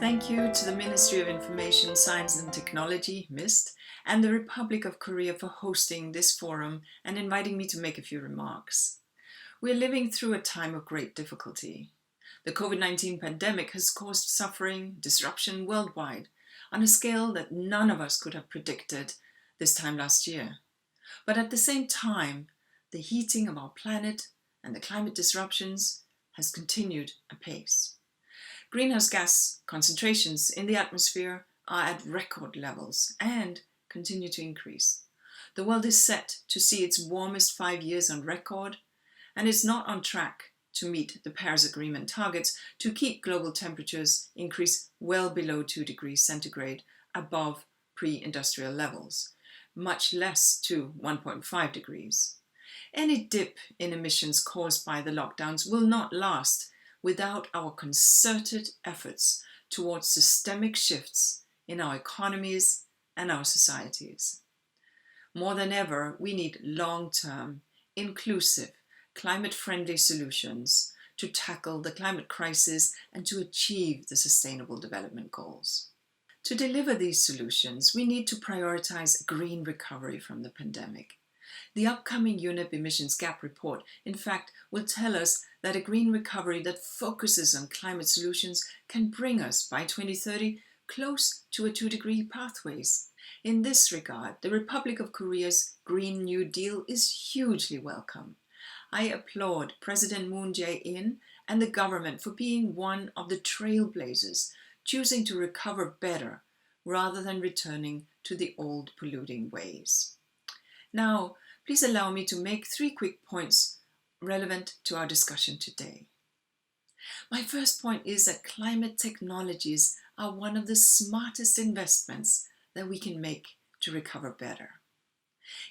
Thank you to the Ministry of Information, Science and Technology, MIST, and the Republic of Korea for hosting this forum and inviting me to make a few remarks. We are living through a time of great difficulty. The COVID-19 pandemic has caused suffering, disruption worldwide on a scale that none of us could have predicted this time last year. But at the same time, the heating of our planet and the climate disruptions has continued apace. Greenhouse gas concentrations in the atmosphere are at record levels and continue to increase. The world is set to see its warmest 5 years on record and is not on track to meet the Paris Agreement targets to keep global temperatures increase well below 2 degrees centigrade above pre-industrial levels, much less to 1.5 degrees. Any dip in emissions caused by the lockdowns will not last without our concerted efforts towards systemic shifts in our economies and our societies. More than ever, we need long-term, inclusive, climate-friendly solutions to tackle the climate crisis and to achieve the Sustainable Development Goals. To deliver these solutions, we need to prioritize a green recovery from the pandemic. The upcoming UNEP emissions gap report, in fact, will tell us that a green recovery that focuses on climate solutions can bring us, by 2030, close to a 2-degree pathways. In this regard, the Republic of Korea's Green New Deal is hugely welcome. I applaud President Moon Jae-in and the government for being one of the trailblazers, choosing to recover better rather than returning to the old polluting ways. Now, please allow me to make 3 quick points relevant to our discussion today. My first point is that climate technologies are one of the smartest investments that we can make to recover better.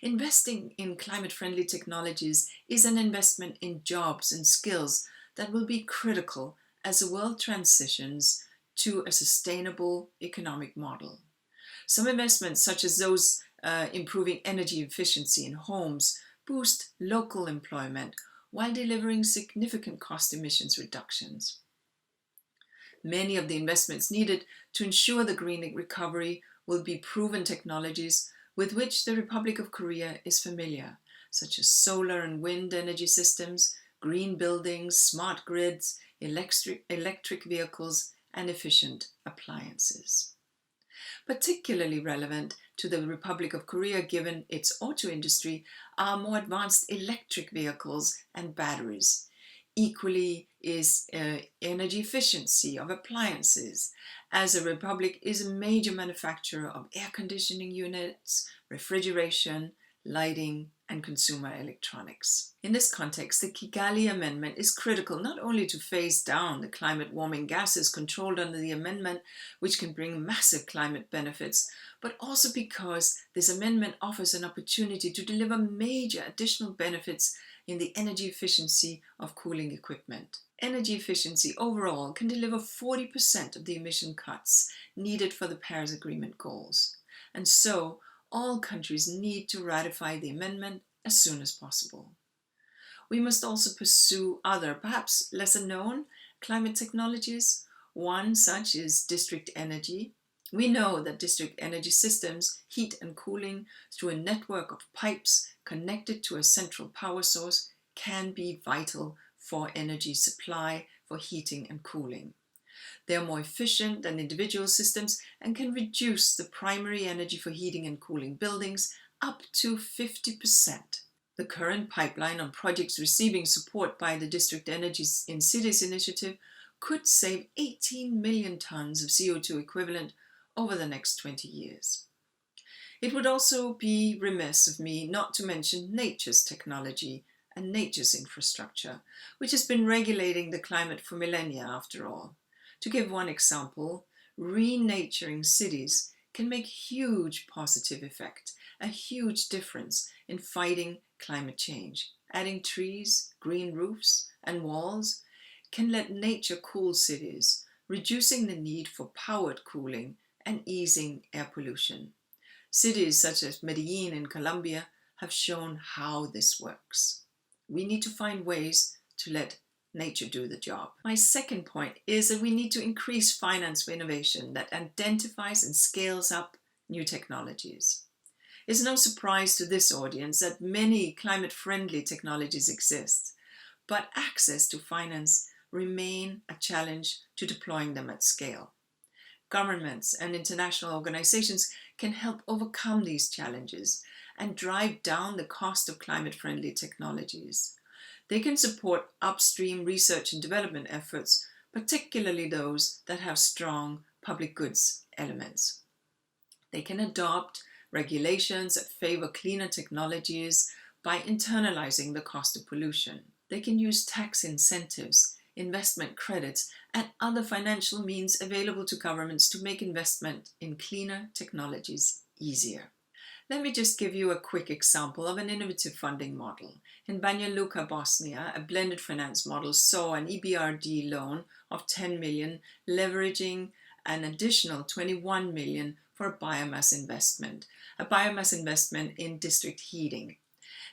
Investing in climate-friendly technologies is an investment in jobs and skills that will be critical as the world transitions to a sustainable economic model. Some investments, such as those improving energy efficiency in homes, boost local employment while delivering significant cost emissions reductions. Many of the investments needed to ensure the green recovery will be proven technologies with which the Republic of Korea is familiar, such as solar and wind energy systems, green buildings, smart grids, electric vehicles, and efficient appliances. Particularly relevant to the Republic of Korea, given its auto industry, are more advanced electric vehicles and batteries. Equally is energy efficiency of appliances, as the Republic is a major manufacturer of air conditioning units, refrigeration, lighting, and consumer electronics. In this context, the Kigali Amendment is critical not only to phase down the climate warming gases controlled under the amendment, which can bring massive climate benefits, but also because this amendment offers an opportunity to deliver major additional benefits in the energy efficiency of cooling equipment. Energy efficiency overall can deliver 40% of the emission cuts needed for the Paris Agreement goals. And so, all countries need to ratify the amendment as soon as possible. We must also pursue other, perhaps lesser known, climate technologies. One such is district energy. We know that district energy systems, heat and cooling through a network of pipes connected to a central power source, can be vital for energy supply, for heating and cooling. They are more efficient than individual systems and can reduce the primary energy for heating and cooling buildings up to 50%. The current pipeline on projects receiving support by the District Energy in Cities initiative could save 18 million tons of CO2 equivalent over the next 20 years. It would also be remiss of me not to mention nature's technology and nature's infrastructure, which has been regulating the climate for millennia after all. To give one example, renaturing cities can make huge positive effect, a huge difference in fighting climate change. Adding trees, green roofs, and walls can let nature cool cities, reducing the need for powered cooling and easing air pollution. Cities such as Medellin in Colombia have shown how this works. We need to find ways to let nature do the job. My second point is that we need to increase finance for innovation that identifies and scales up new technologies. It's no surprise to this audience that many climate-friendly technologies exist, but access to finance remain a challenge to deploying them at scale. Governments and international organizations can help overcome these challenges and drive down the cost of climate-friendly technologies. They can support upstream research and development efforts, particularly those that have strong public goods elements. They can adopt regulations that favor cleaner technologies by internalizing the cost of pollution. They can use tax incentives, investment credits, and other financial means available to governments to make investment in cleaner technologies easier. Let me just give you a quick example of an innovative funding model. In Banja Luka, Bosnia, a blended finance model saw an EBRD loan of 10 million, leveraging an additional 21 million for a biomass investment in district heating.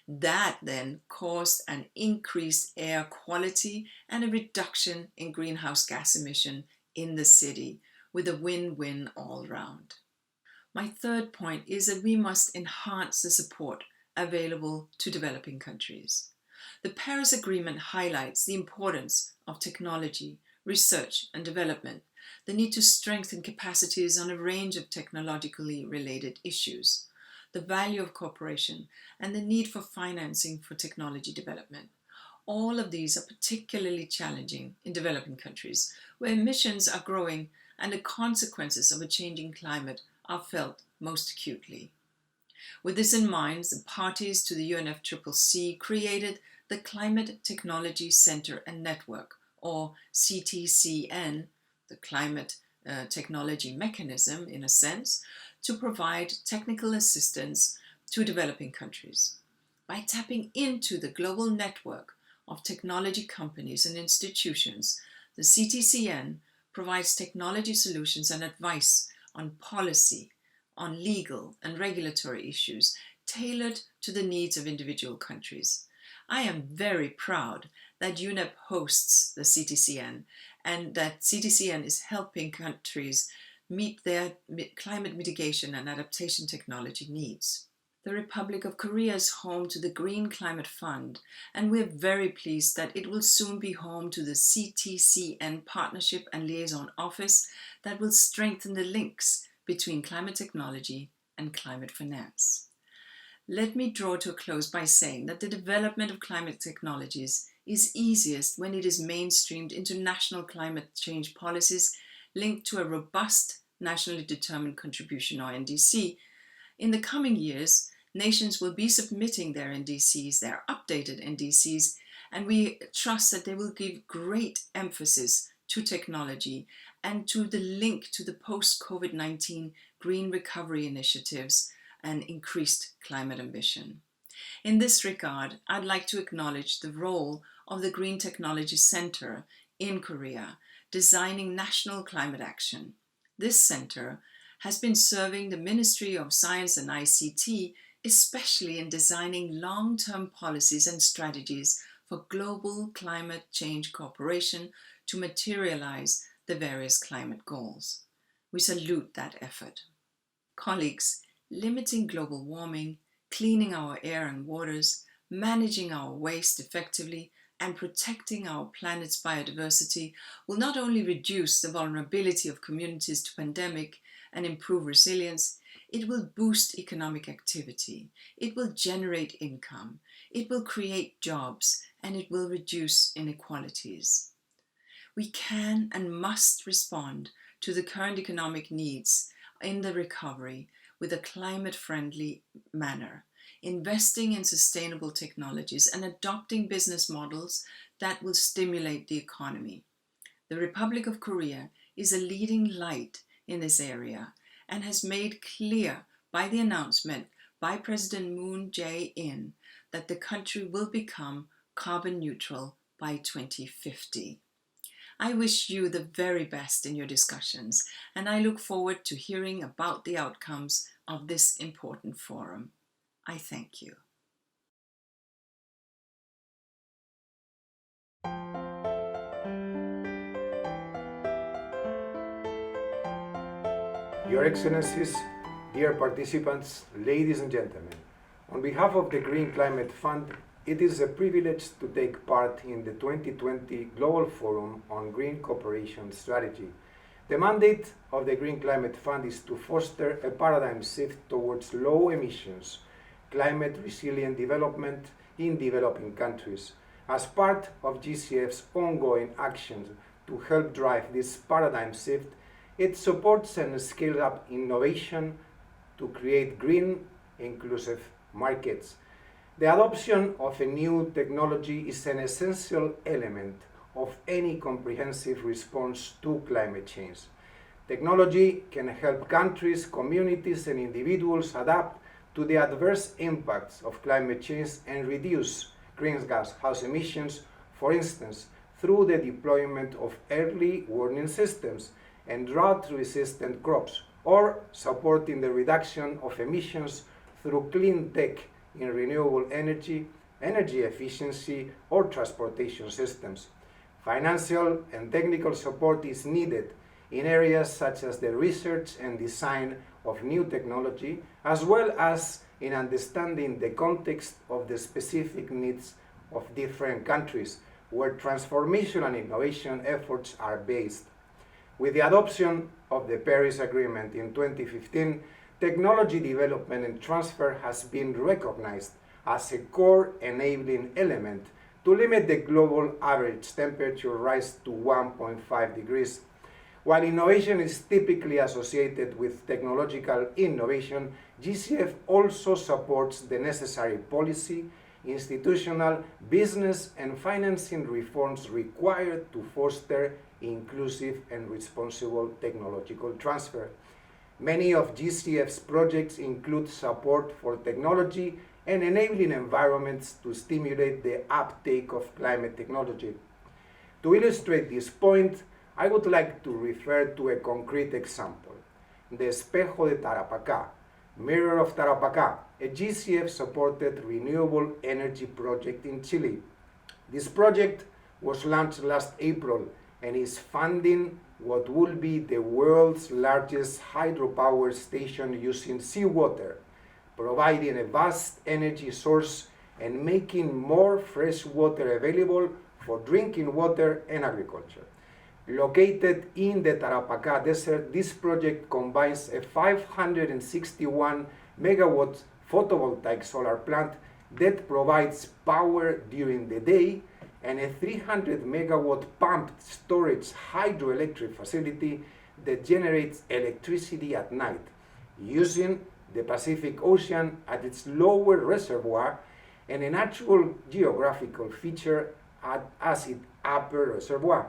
That then caused an increased air quality and a reduction in greenhouse gas emission in the city, with a win-win all round. My third point is that we must enhance the support available to developing countries. The Paris Agreement highlights the importance of technology, research and development, the need to strengthen capacities on a range of technologically related issues, the value of cooperation, and the need for financing for technology development. All of these are particularly challenging in developing countries, where emissions are growing and the consequences of a changing climate are felt most acutely. With this in mind, the parties to the UNFCCC created the Climate Technology Center and Network, or CTCN, the Climate Technology Mechanism in a sense, to provide technical assistance to developing countries. By tapping into the global network of technology companies and institutions, the CTCN provides technology solutions and advice on policy, on legal and regulatory issues tailored to the needs of individual countries. I am very proud that UNEP hosts the CTCN and that CTCN is helping countries meet their climate mitigation and adaptation technology needs. The Republic of Korea is home to the Green Climate Fund, and we're very pleased that it will soon be home to the CTCN Partnership and Liaison Office that will strengthen the links between climate technology and climate finance. Let me draw to a close by saying that the development of climate technologies is easiest when it is mainstreamed into national climate change policies linked to a robust nationally determined contribution, or NDC. In the coming years, nations will be submitting their NDCs, their updated NDCs, and we trust that they will give great emphasis to technology and to the link to the post-COVID-19 green recovery initiatives and increased climate ambition. In this regard, I'd like to acknowledge the role of the Green Technology Center in Korea, designing national climate action. This center has been serving the Ministry of Science and ICT, especially in designing long-term policies and strategies for global climate change cooperation to materialize the various climate goals. We salute that effort. Colleagues, limiting global warming, cleaning our air and waters, managing our waste effectively, and protecting our planet's biodiversity will not only reduce the vulnerability of communities to pandemic and improve resilience, it will boost economic activity, it will generate income, it will create jobs, and it will reduce inequalities. We can and must respond to the current economic needs in the recovery with a climate-friendly manner, investing in sustainable technologies and adopting business models that will stimulate the economy. The Republic of Korea is a leading light in this area and has made clear by the announcement by President Moon Jae-in that the country will become carbon neutral by 2050. I wish you the very best in your discussions, and I look forward to hearing about the outcomes of this important forum. I thank you. Your Excellencies, dear participants, ladies and gentlemen, on behalf of the Green Climate Fund, it is a privilege to take part in the 2020 Global Forum on Green Cooperation Strategy. The mandate of the Green Climate Fund is to foster a paradigm shift towards low emissions, climate resilient development in developing countries. As part of GCF's ongoing actions to help drive this paradigm shift, it supports and scales up innovation to create green, inclusive markets. The adoption of a new technology is an essential element of any comprehensive response to climate change. Technology can help countries, communities, and individuals adapt to the adverse impacts of climate change and reduce greenhouse gas emissions, for instance, through the deployment of early warning systems and drought-resistant crops, or supporting the reduction of emissions through clean tech in renewable energy, energy efficiency, or transportation systems. Financial and technical support is needed in areas such as the research and design of new technology, as well as in understanding the context of the specific needs of different countries where transformation and innovation efforts are based. With the adoption of the Paris Agreement in 2015, technology development and transfer has been recognized as a core enabling element to limit the global average temperature rise to 1.5 degrees. While innovation is typically associated with technological innovation, GCF also supports the necessary policy, institutional, business, and financing reforms required to foster inclusive and responsible technological transfer. Many of GCF's projects include support for technology and enabling environments to stimulate the uptake of climate technology. To illustrate this point, I would like to refer to a concrete example, the Espejo de Tarapacá, Mirror of Tarapacá, a GCF-supported renewable energy project in Chile. This project was launched last April and is funding what will be the world's largest hydropower station using seawater, providing a vast energy source and making more fresh water available for drinking water and agriculture. Located in the Tarapacá Desert, this project combines a 561 megawatt photovoltaic solar plant that provides power during the day and a 300 megawatt pumped storage hydroelectric facility that generates electricity at night, using the Pacific Ocean at its lower reservoir and a natural geographical feature as its upper reservoir.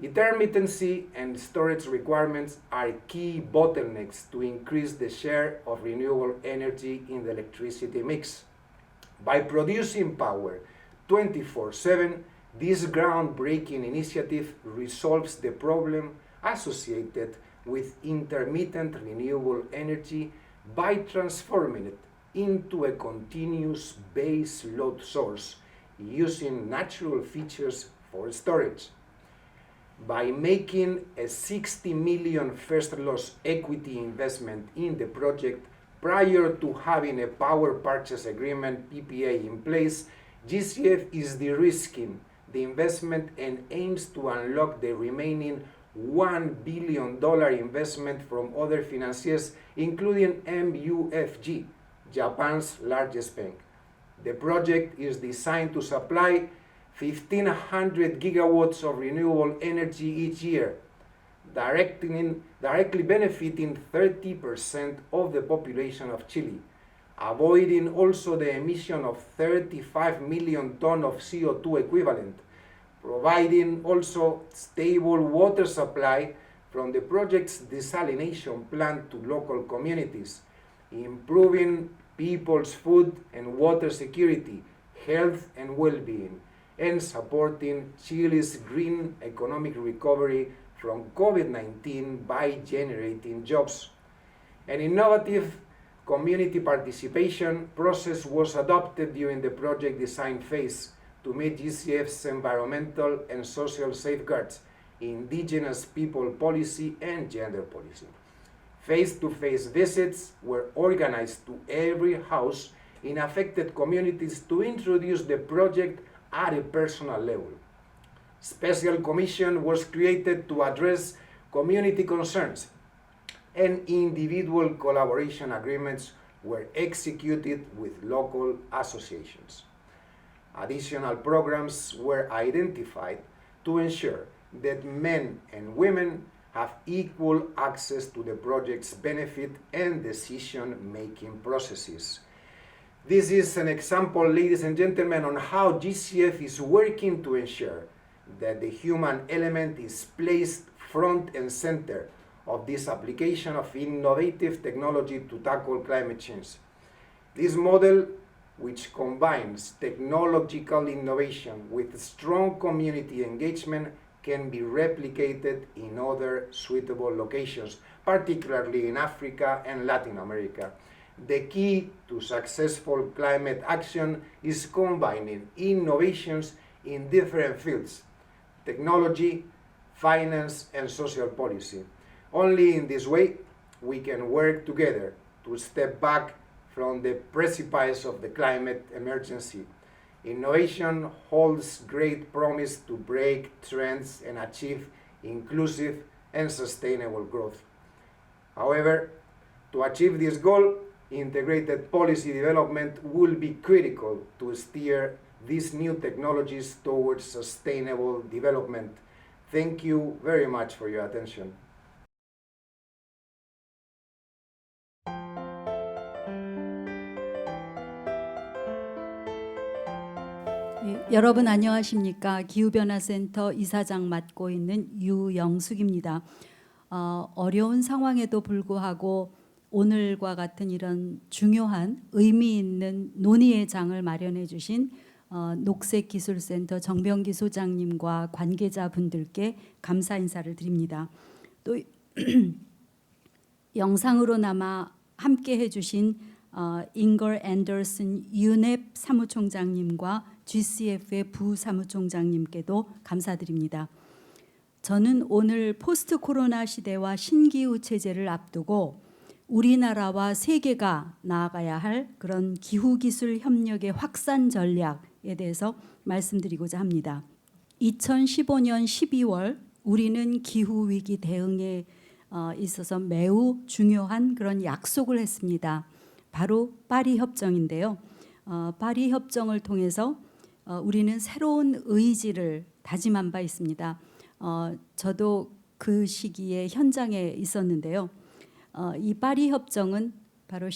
Intermittency and storage requirements are key bottlenecks to increase the share of renewable energy in the electricity mix. By producing power 24/7, this groundbreaking initiative resolves the problem associated with intermittent renewable energy by transforming it into a continuous base load source using natural features for storage. By making a 60 million first loss equity investment in the project prior to having a power purchase agreement PPA in place, GCF is de-risking the investment and aims to unlock the remaining $1 billion investment from other financiers, including MUFG, Japan's largest bank. The project is designed to supply 1,500 gigawatts of renewable energy each year, directly benefiting 30% of the population of Chile, avoiding also the emission of 35 million tons of CO2 equivalent, providing also stable water supply from the project's desalination plant to local communities, improving people's food and water security, health and well-being, and supporting Chile's green economic recovery from COVID-19 by generating jobs. An innovative community participation process was adopted during the project design phase to meet GCF's environmental and social safeguards, indigenous people policy, and gender policy. Face-to-face visits were organized to every house in affected communities to introduce the project at a personal level. Special commission was created to address community concerns, and individual collaboration agreements were executed with local associations. Additional programs were identified to ensure that men and women have equal access to the project's benefit and decision-making processes. This is an example, ladies and gentlemen, on how GCF is working to ensure that the human element is placed front and center of this application of innovative technology to tackle climate change. This model, which combines technological innovation with strong community engagement, can be replicated in other suitable locations, particularly in Africa and Latin America. The key to successful climate action is combining innovations in different fields: technology, finance, and social policy. Only in this way we can work together to step back from the precipice of the climate emergency. Innovation holds great promise to break trends and achieve inclusive and sustainable growth. However, to achieve this goal, integrated policy development will be critical to steer these new technologies towards sustainable development. Thank you very much for your attention. 여러분 안녕하십니까? 기후변화센터 이사장 맡고 있는 유영숙입니다. 어려운 상황에도 불구하고 오늘과 같은 이런 중요한 의미 있는 논의의 장을 마련해 주신 녹색기술센터 정병기 소장님과 관계자분들께 감사 인사를 드립니다. 또 영상으로나마 함께 해주신 잉걸 앤더슨 UNEP 사무총장님과 GCF의 부사무총장님께도 감사드립니다. 저는 오늘 포스트 코로나 시대와 신기후 체제를 앞두고 우리나라와 세계가 나아가야 할 그런 기후기술 협력의 확산 전략에 대해서 말씀드리고자 합니다. 2015년 12월 우리는 기후위기 대응에 있어서 매우 중요한 그런 약속을 했습니다. 바로 파리 협정인데요. 파리 협정을 통해서 우리는 새로운 의지를 다짐한 바 있습니다. 저도 그 시기에 현장에 있었는데요. 이 파리 협정은 바로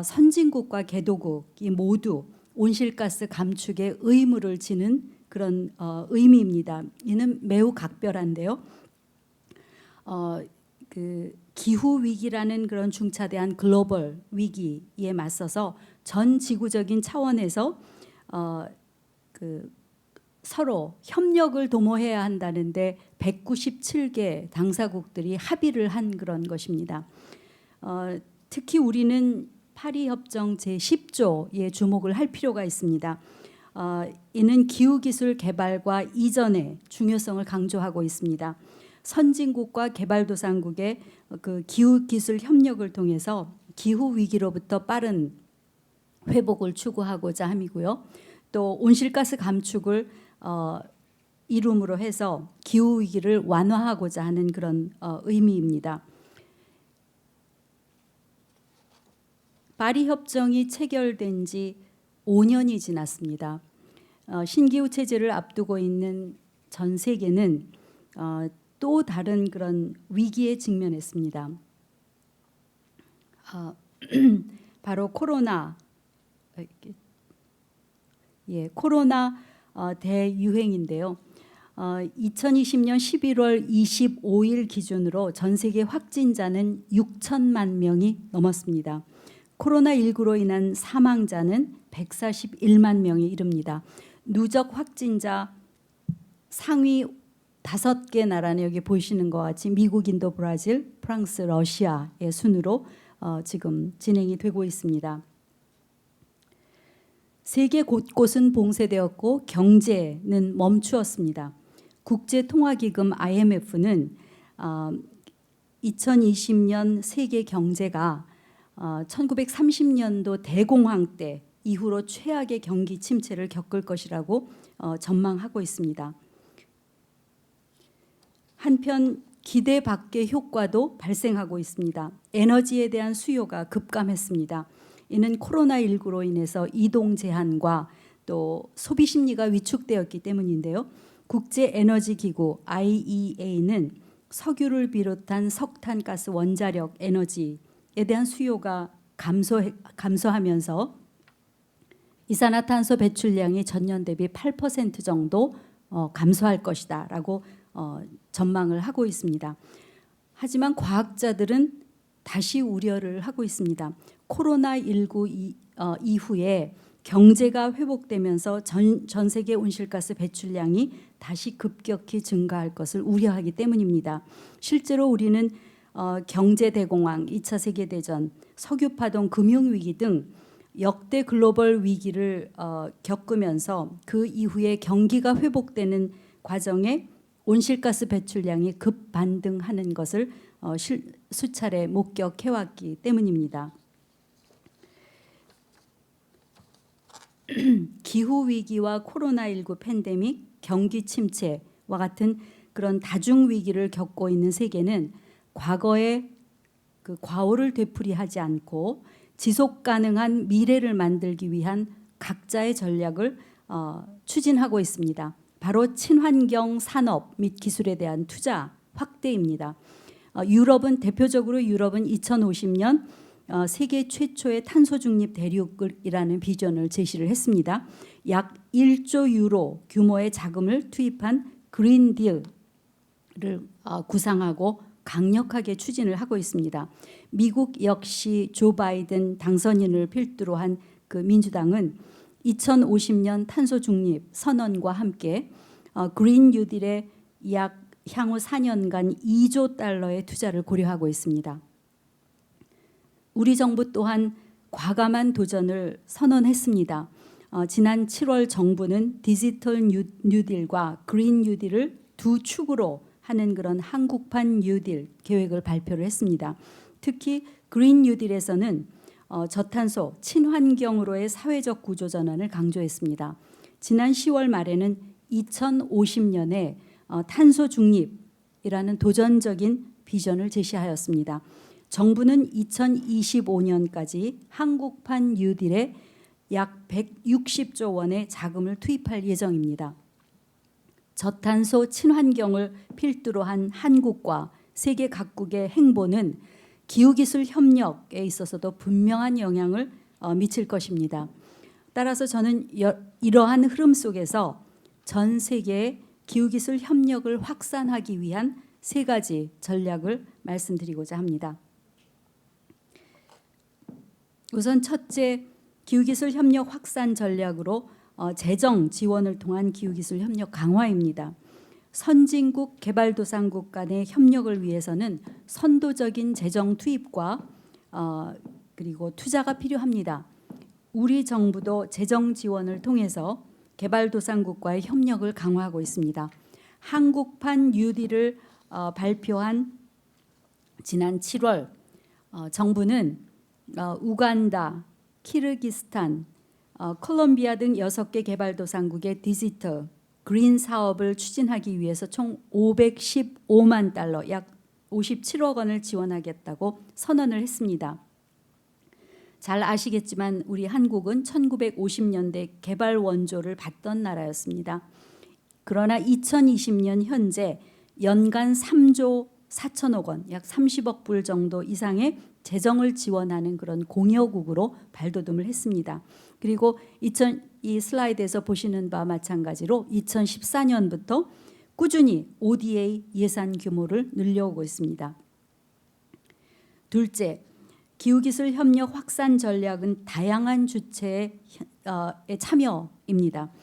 선진국과 개도국이 모두 온실가스 감축에 의무를 지는 그런 의미입니다. 이는 매우 각별한데요. 그 기후 위기라는 그런 중차대한 글로벌 위기에 맞서서 전 지구적인 차원에서 서로 협력을 도모해야 한다는데 197개 당사국들이 합의를 한 그런 것입니다. 특히 우리는 파리 협정 제10조에 주목을 할 필요가 있습니다. 이는 기후기술 개발과 이전의 중요성을 강조하고 있습니다. 선진국과 개발도상국의 그 기후기술 협력을 통해서 기후 위기로부터 빠른 회복을 추구하고자 함이고요. 또 온실가스 감축을 이룸으로 해서 기후 위기를 완화하고자 하는 그런 의미입니다. 파리 협정이 체결된 지 5년이 지났습니다. 신기후 체제를 앞두고 있는 전 세계는 또 다른 그런 위기에 직면했습니다. 바로 코로나 대유행인데요. 2020년 11월 25일 기준으로 전 세계 확진자는 6천만 명이 넘었습니다. 코로나19로 인한 사망자는 141만 명에 이릅니다. 누적 확진자 상위 5개 나라는 여기 보시는 것 같이 미국, 인도, 브라질, 프랑스, 러시아의 순으로 지금 진행이 되고 있습니다. 세계 곳곳은 봉쇄되었고 경제는 멈추었습니다. 국제통화기금 IMF는 2020년 세계 경제가 1930년도 대공황 때 이후로 최악의 경기 침체를 겪을 것이라고 전망하고 있습니다. 한편 기대 밖의 효과도 발생하고 있습니다. 에너지에 대한 수요가 급감했습니다. 이는 코로나19로 인해서 이동 제한과 또 소비 심리가 위축되었기 때문인데요. 국제에너지기구 IEA는 석유를 비롯한 석탄가스 원자력 에너지에 대한 수요가 감소하면서 이산화탄소 배출량이 전년 대비 8% 정도 감소할 것이다 라고 전망을 하고 있습니다. 하지만 과학자들은 다시 우려를 하고 있습니다. 코로나19 이후에 경제가 회복되면서 전 세계 온실가스 배출량이 다시 급격히 증가할 것을 우려하기 때문입니다. 실제로 우리는 경제 대공황, 2차 세계대전, 석유파동 금융위기 등 역대 글로벌 위기를 겪으면서 그 이후에 경기가 회복되는 과정에 온실가스 배출량이 급반등하는 것을 수차례 목격해왔기 때문입니다. 기후위기와 코로나19 팬데믹, 경기 침체와 같은 그런 다중위기를 겪고 있는 세계는 과거의 그 과오를 되풀이하지 않고 지속 가능한 미래를 만들기 위한 각자의 전략을 추진하고 있습니다. 바로 친환경 산업 및 기술에 대한 투자 확대입니다. 대표적으로 유럽은 2050년 세계 최초의 탄소 중립 대륙이라는 비전을 제시를 했습니다. 약 1조 유로 규모의 자금을 투입한 그린 딜을 구상하고 강력하게 추진을 하고 있습니다. 미국 역시 조 바이든 당선인을 필두로 한 그 민주당은 2050년 탄소 중립 선언과 함께 그린 뉴딜에 약 향후 4년간 2조 달러의 투자를 고려하고 있습니다. 우리 정부 또한 과감한 도전을 선언했습니다. 지난 7월 정부는 디지털 뉴딜과 그린 뉴딜을 두 축으로 하는 그런 한국판 뉴딜 계획을 발표를 했습니다. 특히 그린 뉴딜에서는 저탄소, 친환경으로의 사회적 구조 전환을 강조했습니다. 지난 10월 말에는 2050년에 탄소 중립이라는 도전적인 비전을 제시하였습니다. 정부는 2025년까지 한국판 뉴딜에 약 160조 원의 자금을 투입할 예정입니다. 저탄소 친환경을 필두로 한 한국과 세계 각국의 행보는 기후기술 협력에 있어서도 분명한 영향을 미칠 것입니다. 따라서 저는 이러한 흐름 속에서 전 세계의 기후기술 협력을 확산하기 위한 세 가지 전략을 말씀드리고자 합니다. 우선 첫째, 기후기술 협력 확산 전략으로 재정 지원을 통한 기후기술 협력 강화입니다. 선진국, 개발도상국 간의 협력을 위해서는 선도적인 재정 투입과 그리고 투자가 필요합니다. 우리 정부도 재정 지원을 통해서 개발도상국과의 협력을 강화하고 있습니다. 한국판 뉴딜을 발표한 지난 7월 정부는 우간다, 키르기스탄, 콜롬비아 등 6개 개발도상국의 디지털 그린 사업을 추진하기 위해서 총 515만 달러, 약 57억 원을 지원하겠다고 선언을 했습니다. 잘 아시겠지만 우리 한국은 1950년대 개발 원조를 받던 나라였습니다. 그러나 2020년 현재 연간 3조 4천억 원, 약 30억 불 정도 이상의 재정을 지원하는 그런 공여국으로 발돋움을 했습니다. 그리고 이 슬라이드에서 보시는 바와 마찬가지로 2014년부터 꾸준히 ODA 예산 규모를 늘려오고 있습니다. 둘째, 기후기술 협력 확산 전략은 다양한 주체의 참여입니다.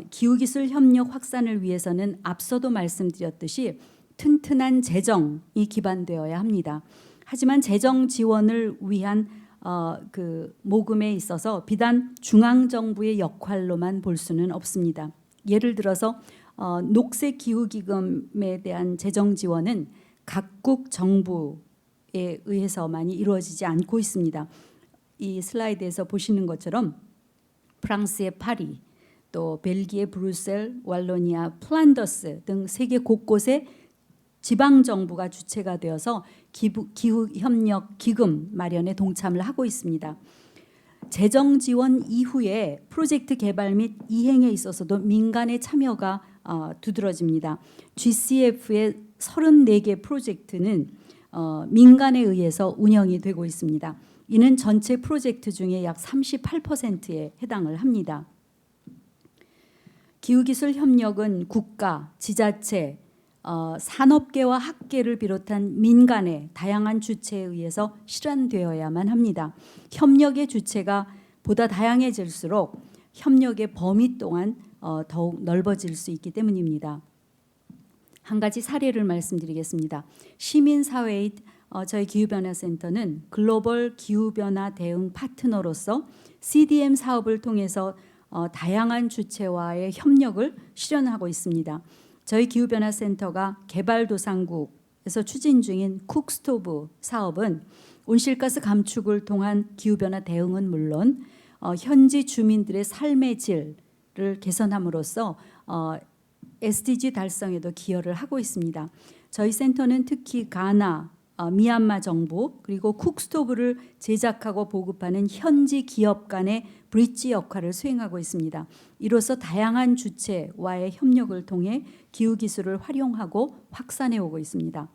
기후기술 협력 확산을 위해서는 앞서도 말씀드렸듯이 튼튼한 재정이 기반되어야 합니다. 하지만 재정 지원을 위한 그 모금에 있어서 비단 중앙정부의 역할로만 볼 수는 없습니다. 예를 들어서 녹색 기후기금에 대한 재정 지원은 각국 정부에 의해서만이 이루어지지 않고 있습니다. 이 슬라이드에서 보시는 것처럼 프랑스의 파리, 또 벨기에 브뤼셀, 왈로니아, 플란더스 등 세계 곳곳에 지방 정부가 주체가 되어서 기후 협력 기금 마련에 동참을 하고 있습니다. 재정 지원 이후에 프로젝트 개발 및 이행에 있어서도 민간의 참여가 두드러집니다. GCF의 34개 프로젝트는 민간에 의해서 운영이 되고 있습니다. 이는 전체 프로젝트 중에 약 38%에 해당을 합니다. 기후기술 협력은 국가, 지자체, 산업계와 학계를 비롯한 민간의 다양한 주체에 의해서 실현되어야만 합니다. 협력의 주체가 보다 다양해질수록 협력의 범위 또한 더욱 넓어질 수 있기 때문입니다. 한 가지 사례를 말씀드리겠습니다. 시민사회의 저희 기후변화센터는 글로벌 기후변화 대응 파트너로서 CDM 사업을 통해서 다양한 주체와의 협력을 실현하고 있습니다. 저희 기후변화센터가 개발도상국에서 추진 중인 쿡스토브 사업은 온실가스 감축을 통한 기후변화 대응은 물론 현지 주민들의 삶의 질을 개선함으로써 SDG 달성에도 기여를 하고 있습니다. 저희 센터는 특히 가나, 미얀마 정부 그리고 쿡스토브를 제작하고 보급하는 현지 기업 간의 브릿지 역할을 수행하고 있습니다. 이로써 다양한 주체와의 협력을 통해 기후기술을 활용하고 확산해 오고 있습니다.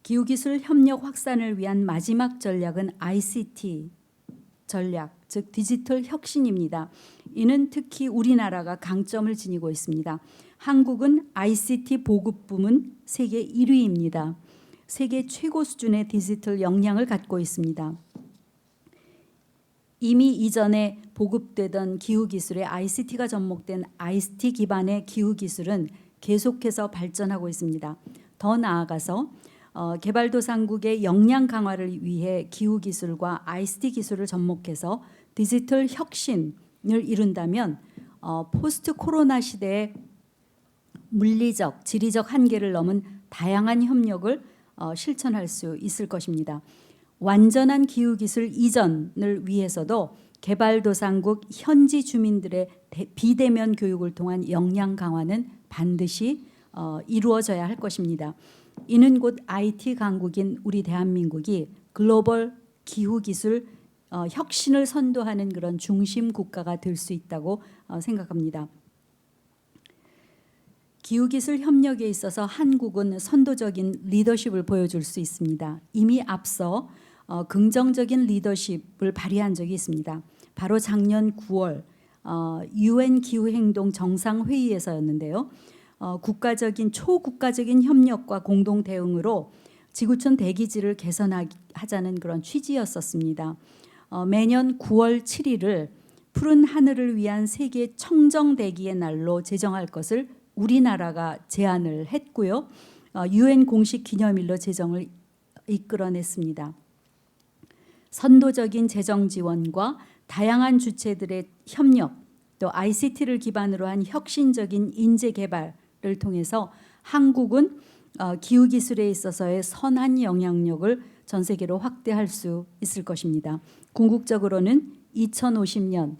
기후기술 협력 확산을 위한 마지막 전략은 ICT 전략, 즉 디지털 혁신입니다. 이는 특히 우리나라가 강점을 지니고 있습니다. 한국은 ICT 보급 부문 세계 1위입니다. 세계 최고 수준의 디지털 역량을 갖고 있습니다. 이미 이전에 보급되던 기후기술에 ICT가 접목된 ICT 기반의 기후기술은 계속해서 발전하고 있습니다. 더 나아가서 개발도상국의 역량 강화를 위해 기후기술과 ICT 기술을 접목해서 디지털 혁신을 이룬다면 포스트 코로나 시대에 물리적, 지리적 한계를 넘은 다양한 협력을 실천할 수 있을 것입니다. 완전한 기후기술 이전을 위해서도 개발도상국 현지 주민들의 비대면 교육을 통한 역량 강화는 반드시 이루어져야 할 것입니다. 이는 곧 IT 강국인 우리 대한민국이 글로벌 기후기술 혁신을 선도하는 그런 중심 국가가 될 수 있다고 생각합니다. 기후기술 협력에 있어서 한국은 선도적인 리더십을 보여줄 수 있습니다. 이미 앞서 긍정적인 리더십을 발휘한 적이 있습니다. 바로 작년 9월 UN 기후행동 정상회의에서였는데요. 초국가적인 협력과 공동 대응으로 지구촌 대기질을 개선하자는 그런 취지였었습니다. 매년 9월 7일을 푸른 하늘을 위한 세계 청정 대기의 날로 제정할 것을 우리나라가 제안을 했고요. UN 공식 기념일로 제정을 이끌어냈습니다. 선도적인 재정 지원과 다양한 주체들의 협력, 또 ICT를 기반으로 한 혁신적인 인재 개발을 통해서 한국은 기후기술에 있어서의 선한 영향력을 전 세계로 확대할 수 있을 것입니다. 궁극적으로는 2050년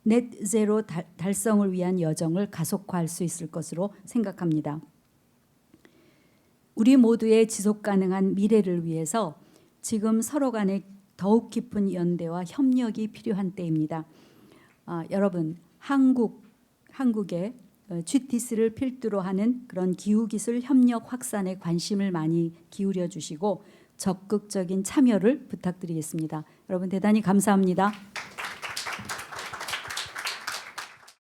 넷 제로 달성을 위한 여정을 가속화할 수 있을 것으로 생각합니다. 우리 모두의 지속 가능한 미래를 위해서 지금 서로 간의 더욱 깊은 연대와 협력이 필요한 때입니다. 여러분, 한국의 GTS를 필두로 하는 그런 기후기술 협력 확산에 관심을 많이 기울여 주시고 적극적인 참여를 부탁드리겠습니다. 여러분 대단히 감사합니다.